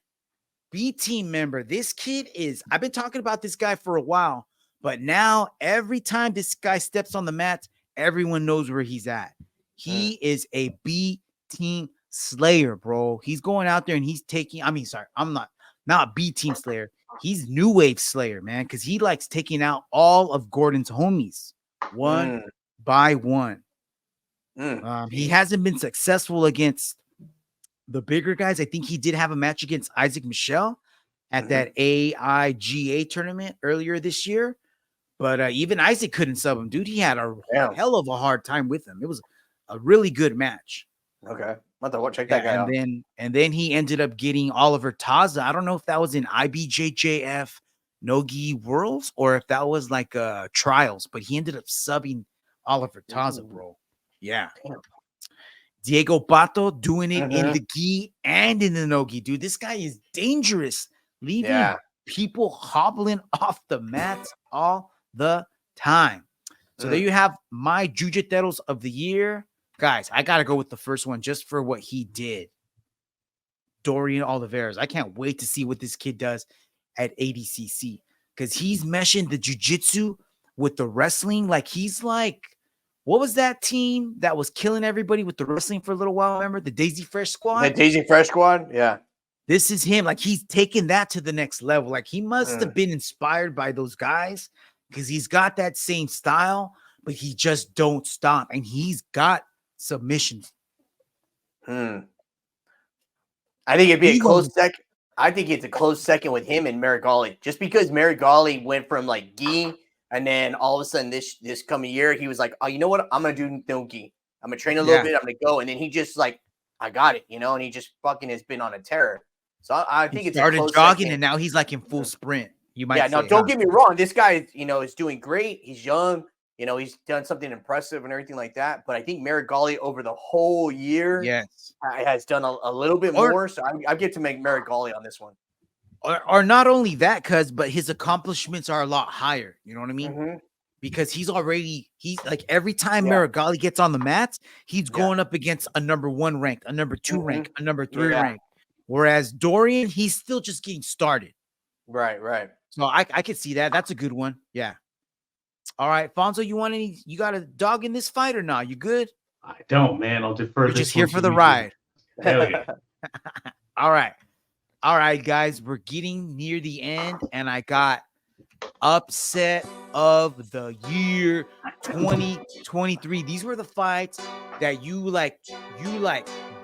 B Team member. This kid I've been talking about this guy for a while, but now every time this guy steps on the mat, everyone knows where he's at. He is a B Team slayer, bro. He's going out there and he's taking, I'm not B Team slayer. He's new wave slayer, man, because he likes taking out all of Gordon's homies one by one. He hasn't been successful against the bigger guys. I think he did have a match against Isaac Michel at that AIGA tournament earlier this year. But even Isaac couldn't sub him, dude. He had a hell of a hard time with him. It was a really good match. Okay. Check that guy out. And then he ended up getting Oliver Taza. I don't know if that was in IBJJF Nogi Worlds or if that was like trials, but he ended up subbing Oliver Taza, bro. Yeah. Diego Pato doing it in the gi and in the nogi, dude. This guy is dangerous, leaving people hobbling off the mats all the time. So there you have my Jiu-Jiteiros of the year. Guys, I got to go with the first one just for what he did. Dorian Oliveras. I can't wait to see what this kid does at ADCC because he's meshing the jiu-jitsu with the wrestling. Like he's like, what was that team that was killing everybody with the wrestling for a little while? Remember the Daisy Fresh Squad? The Daisy Fresh Squad? Yeah. This is him. Like he's taking that to the next level. Like he must have been inspired by those guys because he's got that same style, but he just don't stop. And he's got submissions. I think it'd be a close second. I think it's a close second with him and Marigali. Just because Marigali went from like gi, and then all of a sudden this coming year, he was like, oh, you know what? I'm gonna do no gi. I'm gonna train a little bit. I'm gonna go, and then he just like, I got it, and he just fucking has been on a terror. So I think it's started jogging, and now he's like in full sprint. You might, no, don't get me wrong. This guy, is doing great. He's young. He's done something impressive and everything like that. But I think Marigali over the whole year, has done a little bit more. So I get to make Marigali on this one. Or not only that, but his accomplishments are a lot higher. You know what I mean? Because he's like every time Marigali gets on the mats, he's going up against a number 1 rank, a number 2 rank, a number 3 rank. Whereas Dorian, he's still just getting started. Right. So I could see that. That's a good one. Yeah. All right, Fonzo, you got a dog in this fight or not? You good? I don't, man. I'll defer. You're just here for the ride. Hell yeah. All right, guys. We're getting near the end, and I got upset of the year 2023. These were the fights that you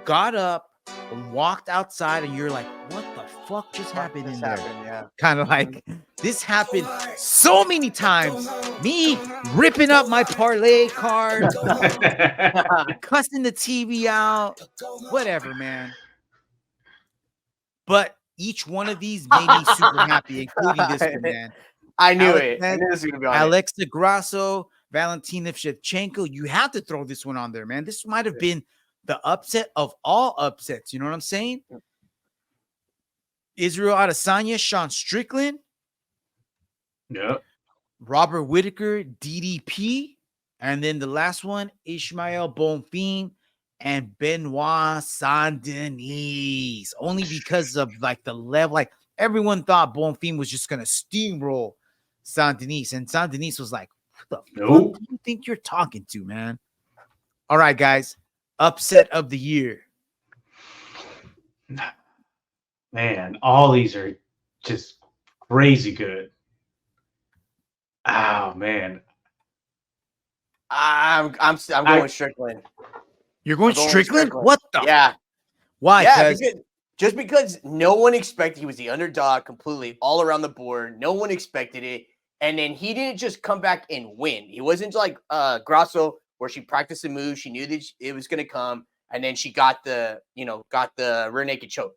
got up and walked outside, and you're like, what the fuck just happened in there? Yeah. Kind of like this happened so many times. Me ripping up my parlay card, cussing the TV out, whatever, man. But each one of these made me super happy, including this one, man. I knew it. I knew this was gonna be on Alexa Grasso, Valentina Shevchenko. You have to throw this one on there, man. This might have been the upset of all upsets. You know what I'm saying? Israel Adesanya, Sean Strickland. Yep. Robert Whittaker, DDP. And then the last one, Ishmael Bonfim and Benoit Saint-Denis. Only because of like the level. Like everyone thought Bonfim was just going to steamroll Saint-Denis. And Saint-Denis was like, what the fuck do you think you're talking to, man? All right, guys. upset of the year. Man, all these are just crazy good. Oh man, I'm going Strickland. You're going I'm going with Strickland? Strickland. What the? Yeah. Why? Yeah, because no one expected, he was the underdog completely all around the board. No one expected it. And then he didn't just come back and win. He wasn't like Grasso, where she practiced the move. She knew that it was going to come. And then she got the rear naked choke.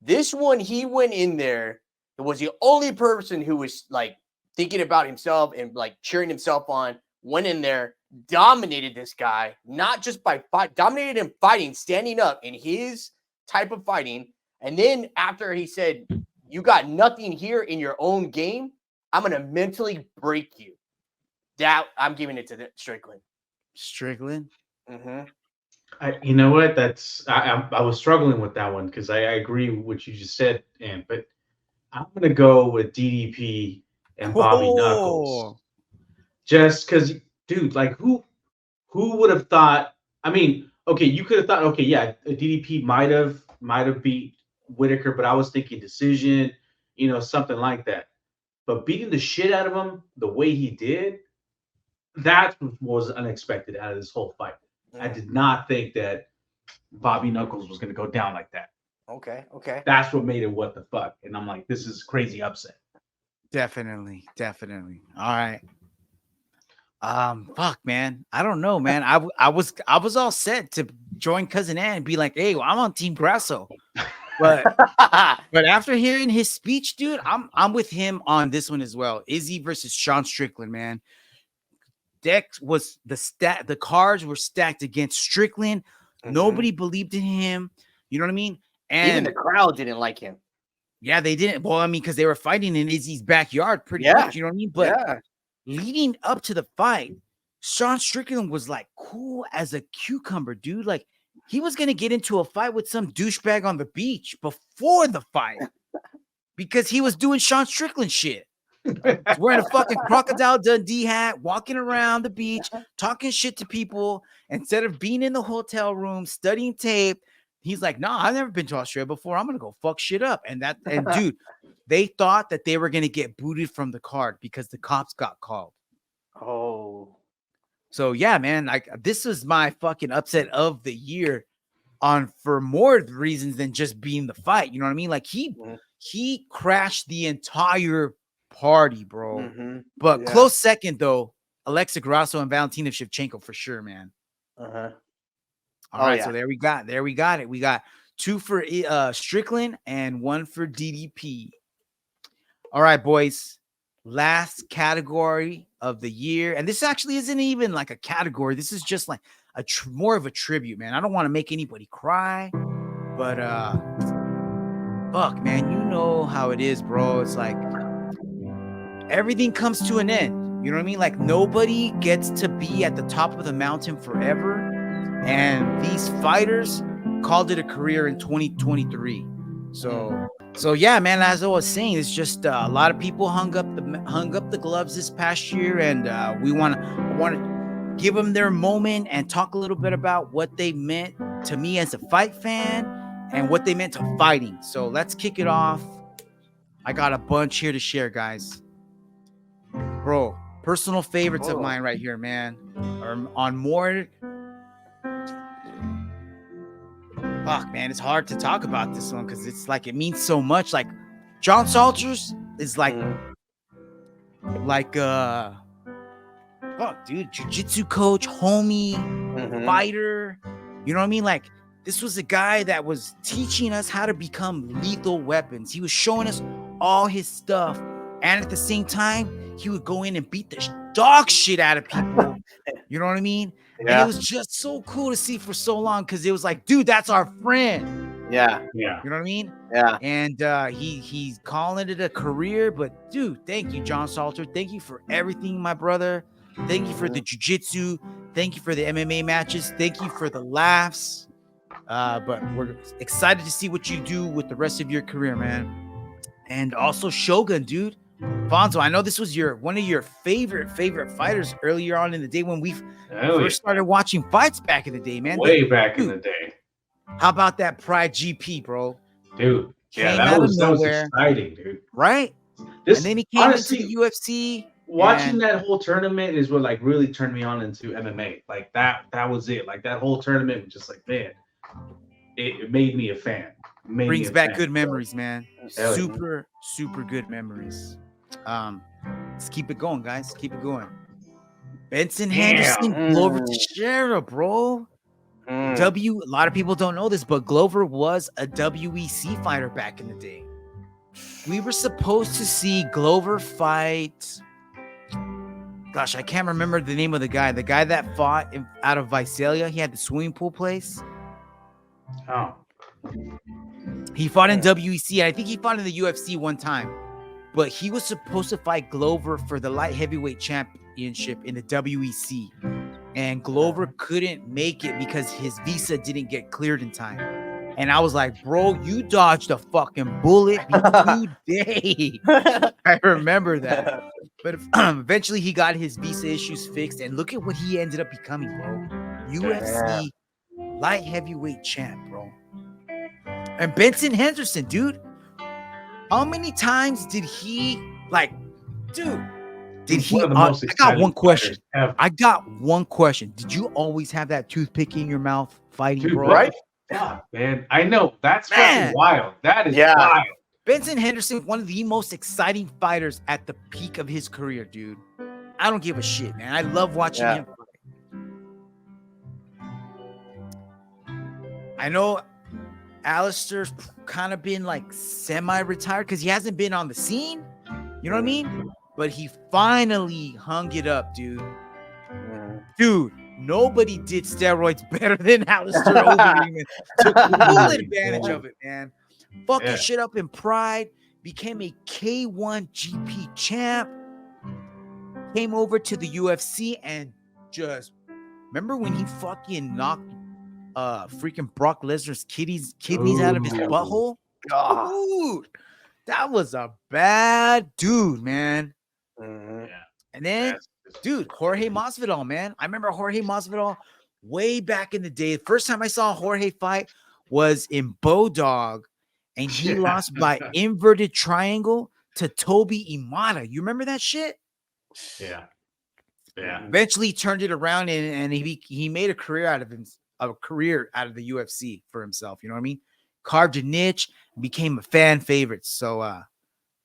This one, he went in there. It was the only person who was like thinking about himself and like cheering himself on. Went in there, dominated this guy, not just by fight, dominated him fighting, standing up in his type of fighting. And then after he said, "You got nothing here in your own game, I'm going to mentally break you." That I'm giving it to Strickland. Strickland? Mm-hmm. you know what? I was struggling with that one because I agree with what you just said, but I'm gonna go with DDP and Bobby Knuckles. Just because, dude, like who would have thought? I mean, okay, you could have thought, okay, yeah, DDP might have beat Whitaker, but I was thinking decision, something like that. But beating the shit out of him the way he did, that was unexpected out of this whole fight. I did not think that Bobby Knuckles was going to go down like that. Okay. That's what made it what the fuck. And I'm like, this is crazy upset. Definitely. All right. Fuck, man. I don't know, man. I was all set to join Cousin Ann and be like, hey, well, I'm on Team Grasso. But after hearing his speech, dude, I'm with him on this one as well. Izzy versus Sean Strickland, man. The cards were stacked against Strickland. Mm-hmm. Nobody believed in him. You know what I mean? And even the crowd didn't like him. Yeah, they didn't. Well, I mean, because they were fighting in Izzy's backyard pretty much. You know what I mean? But leading up to the fight, Sean Strickland was like cool as a cucumber, dude. Like he was gonna get into a fight with some douchebag on the beach before the fight because he was doing Sean Strickland shit. Wearing a fucking Crocodile Dundee hat, walking around the beach, talking shit to people instead of being in the hotel room studying tape. He's like, "Nah, I've never been to Australia before. I'm gonna go fuck shit up." And dude, they thought that they were gonna get booted from the card because the cops got called. Oh, so yeah, man. Like this was my fucking upset of the year, for more reasons than just being the fight. You know what I mean? Like he crashed the entire party, bro. Mm-hmm. But close second though, Alexa Grasso and Valentina Shevchenko for sure, man. All right, so there we got it. We got 2 for Strickland and 1 for DDP. All right, boys. Last category of the year, and this actually isn't even like a category. This is just like more of a tribute, man. I don't want to make anybody cry, but fuck, man, you know how it is, bro. It's like everything comes to an end. You know what I mean? Like nobody gets to be at the top of the mountain forever. And these fighters called it a career in 2023. So yeah, man, as I was saying, it's just a lot of people hung up the gloves this past year. And I want to give them their moment and talk a little bit about what they meant to me as a fight fan and what they meant to fighting. So let's kick it off. I got a bunch here to share, guys. Bro, personal favorites of mine right here, man. On more. Fuck, man, it's hard to talk about this one because it's like it means so much. Like John Salters is like fuck, dude, jiu-jitsu coach, homie, fighter. You know what I mean? Like this was a guy that was teaching us how to become lethal weapons. He was showing us all his stuff, and at the same time, he would go in and beat the dog shit out of people. You know what I mean? Yeah. And it was just so cool to see for so long because it was like, dude, that's our friend. Yeah. You know what I mean? Yeah. And he's calling it a career, but dude, thank you, John Salter. Thank you for everything, my brother. Thank you for the jiu-jitsu. Thank you for the MMA matches. Thank you for the laughs. But we're excited to see what you do with the rest of your career, man. And also Shogun, dude. Fonzo, I know this was one of your favorite fighters earlier on in the day when we first started watching fights back in the day, man. Way back in the day. How about that Pride GP, bro? Dude, yeah, Came out of that was nowhere. exciting, dude. Right? And then he came honestly, into the UFC. Watching that whole tournament is what like really turned me on into MMA. Like that was it. Like that whole tournament was just like, man, it made me a fan. Brings back good memories, man. Hell yeah. Super good memories. Let's keep it going, guys. Keep it going. Benson Henderson, Glover Teixeira, bro. A lot of people don't know this, but Glover was a WEC fighter back in the day. We were supposed to see Glover fight. Gosh, I can't remember the name of the guy. The guy that fought out of Visalia. He had the swimming pool place. Oh. He fought in WEC. I think he fought in the UFC one time. But he was supposed to fight Glover for the light heavyweight championship in the WEC. And Glover couldn't make it because his visa didn't get cleared in time. And I was like, bro, you dodged a fucking bullet today. I remember that. But eventually he got his visa issues fixed. And look at what he ended up becoming, bro. UFC light heavyweight champ, bro. And Benson Henderson, dude. How many times did he, like, dude, did he, I got one question. I got one question. Did you always have that toothpick in your mouth fighting, dude, bro? Right? Yeah, man. I know. That's fucking wild. That is wild. Benson Henderson, one of the most exciting fighters at the peak of his career, dude. I don't give a shit, man. I love watching him fight. I know Alistair's kind of been like semi-retired because he hasn't been on the scene. You know what I mean? But he finally hung it up, dude. Dude, nobody did steroids better than Alistair Overeem. Took full advantage of it, man. Fucking shit up in Pride. Became a K1 GP champ. Came over to the UFC and just remember when he fucking knocked freaking Brock Lesnar's kidneys out of his butthole? Dude, that was a bad dude, man. And then, dude, Jorge Masvidal, man. I remember Jorge Masvidal way back in the day. The first time I saw Jorge fight was in Bodog, and he lost by inverted triangle to Toby Imada. You remember that shit? Yeah. Eventually, he turned it around and he made a career out of him. A career out of the UFC for himself, you know what I mean? Carved a niche, became a fan favorite. So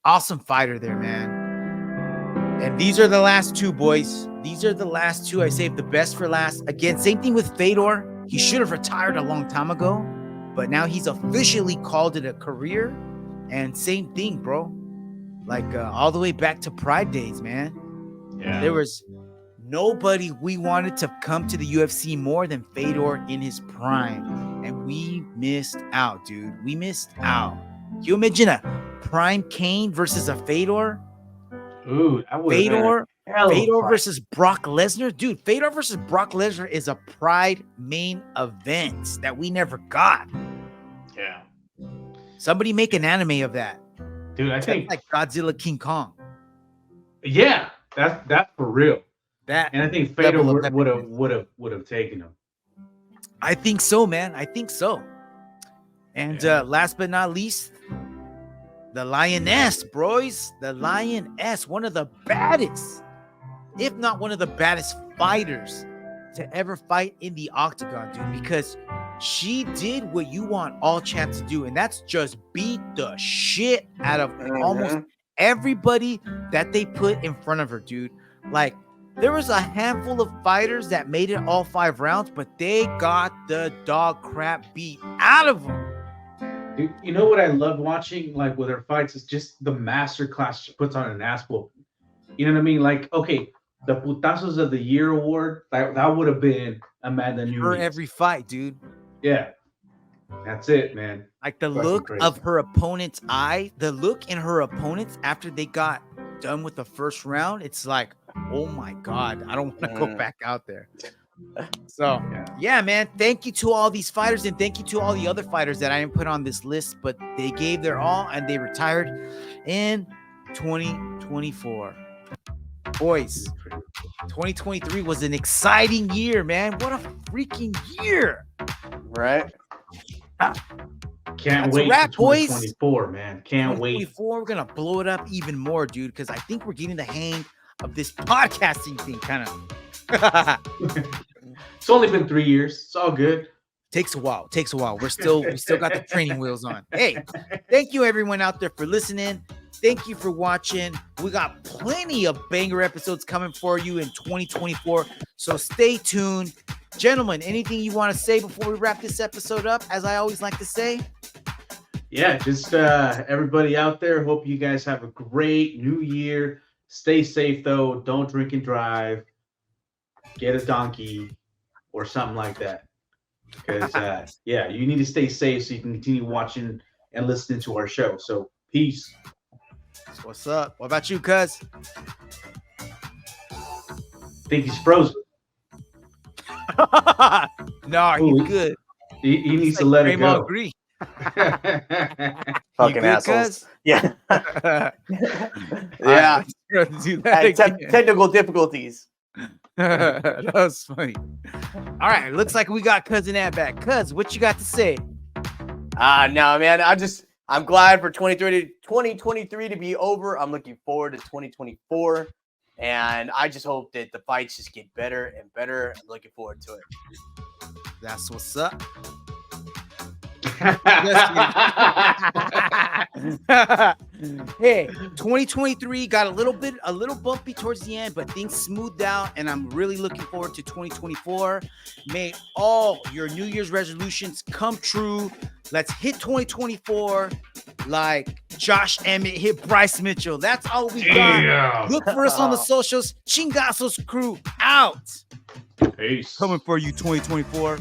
awesome fighter there, man. And these are the last two, boys. These are the last two. I saved the best for last. Again, same thing with Fedor. He should have retired a long time ago, but now he's officially called it a career. And same thing, bro. Like all the way back to Pride days, man. Yeah. There was nobody we wanted to come to the UFC more than Fedor in his prime. And we missed out, dude. We missed out. Can you imagine a prime Kane versus a Fedor? Ooh, Fedor versus Brock Lesnar? Dude, Fedor versus Brock Lesnar is a Pride main event that we never got. Yeah. Somebody make an anime of that. Dude, I think like Godzilla King Kong. Yeah, that's for real. And I think Fedor would have taken him. I think so, man. I think so. And last but not least, the Lioness, bros. The Lioness, one of the baddest, if not one of the baddest fighters to ever fight in the Octagon, dude. Because she did what you want all champs to do, and that's just beat the shit out of almost everybody that they put in front of her, dude. Like, there was a handful of fighters that made it all 5 rounds, but they got the dog crap beat out of them. Dude, you know what I love watching, like, with her fights is just the master class she puts on an ass whooping. You know what I mean? Like, okay, the Putazos of the Year award, that would have been Amanda Nunes. For every fight, dude. Yeah. That's it, man. Like the look of her opponent's eye, the look in her opponents after they got done with the first round, it's like, oh my God, I don't want to go back out there. So, yeah, man, thank you to all these fighters, and thank you to all the other fighters that I didn't put on this list, but they gave their all and they retired. And 2024. Boys, 2023 was an exciting year, man. What a freaking year. Right? Can't That's a wait wrap, for boys. 2024, man. Can't wait. 2024, we're going to blow it up even more, dude, because I think we're getting the hang of this podcasting thing kind of. It's only been 3 years. It's all good. Takes a while. We still got the training wheels on. Hey, thank you everyone out there for listening. Thank you for watching. We got plenty of banger episodes coming for you in 2024. So stay tuned. Gentlemen, anything you want to say before we wrap this episode up? As I always like to say. Yeah, just everybody out there. Hope you guys have a great new year. Stay safe though. Don't drink and drive. Get a donkey or something like that. Because yeah, you need to stay safe so you can continue watching and listening to our show. So peace. So what's up? What about you, cuz? Think he's frozen. No, he's Ooh, good. He needs to let it go. Agree. Fucking good, assholes. Yeah. Yeah. Do that Hey, again. technical difficulties. That was funny. All right, looks like we got Cousin Ant back. Cuz, what you got to say? No, man. I'm glad for 2023 to be over. I'm looking forward to 2024. And I just hope that the fights just get better and better. I'm looking forward to it. That's what's up. Hey, 2023 got a little bumpy towards the end, but things smoothed out, and I'm really looking forward to 2024. May all your New Year's resolutions come true. Let's hit 2024 like Josh Emmett hit Bryce Mitchell. That's all we got. Yeah. Look for us on the socials. Chingasos crew out. Peace. Coming for you 2024.